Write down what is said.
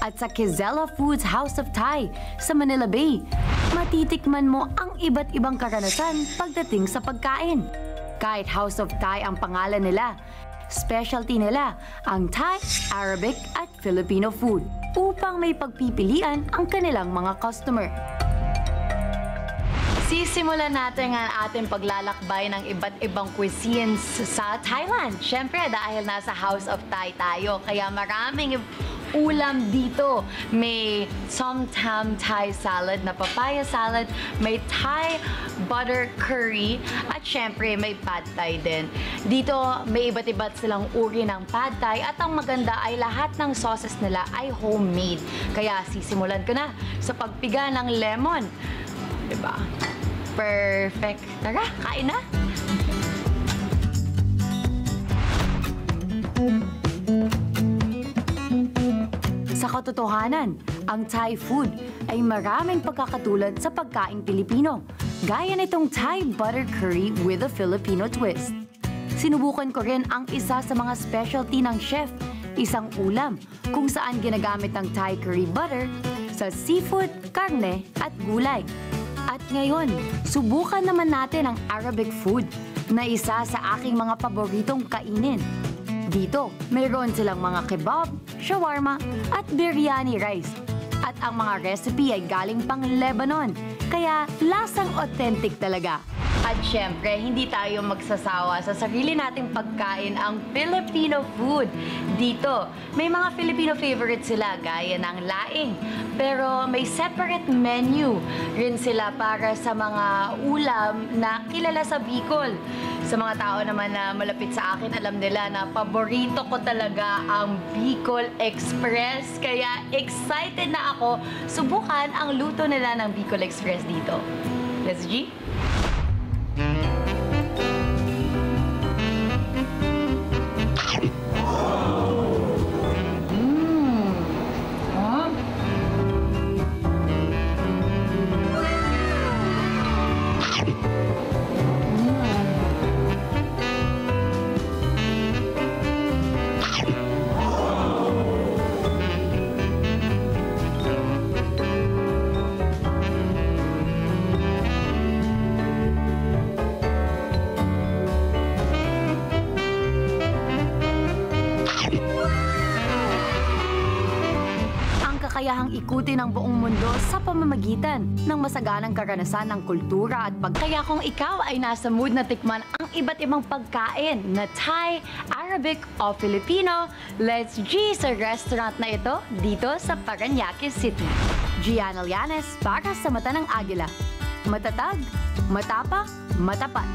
at sa Quezella Foods House of Thai sa Manila Bay. Matitikman mo ang iba't ibang karanasan pagdating sa pagkain. Kahit House of Thai ang pangalan nila, specialty nila ang Thai, Arabic at Filipino food upang may pagpipilian ang kanilang mga customer. Sisimulan natin ang ating paglalakbay ng iba't ibang cuisines sa Thailand. Siyempre, dahil nasa House of Thai tayo, kaya maraming ulam dito. May Somtam Thai salad na papaya salad, may Thai butter curry, at syempre may pad thai din. Dito may iba't iba't silang uri ng pad thai at ang maganda ay lahat ng sauces nila ay homemade. Kaya sisimulan ko na sa pagpiga ng lemon. Diba? Perfect. Tara, kain na! Sa katotohanan, ang Thai food ay maraming pagkakatulad sa pagkaing Pilipino, gaya nitong Thai butter curry with a Filipino twist. Sinubukan ko rin ang isa sa mga specialty ng chef, isang ulam kung saan ginagamit ang Thai curry butter sa seafood, karne at gulay. At ngayon, subukan naman natin ang Arabic food na isa sa aking mga paboritong kainin. Dito, mayroon silang mga kebab, shawarma at biryani rice. At ang mga recipe ay galing pang Lebanon, kaya lasang authentic talaga. At syempre, hindi tayo magsasawa sa sarili nating pagkain ang Filipino food. Dito, may mga Filipino favorites sila gaya ng laing. Pero may separate menu rin sila para sa mga ulam na kilala sa Bicol. Sa mga tao naman na malapit sa akin, alam nila na paborito ko talaga ang Bicol Express. Kaya excited na ako subukan ang luto nila ng Bicol Express dito. Let's G! Kakayahang ikutin ang buong mundo sa pamamagitan ng masaganang karanasan ng kultura at Kaya kung ikaw ay nasa mood na tikman ang iba't ibang pagkain na Thai, Arabic o Filipino, let's G sa restaurant na ito dito sa Parañaque City. Gianna Llanes para sa Mata ng Agila. Matatag, matapak, matapat.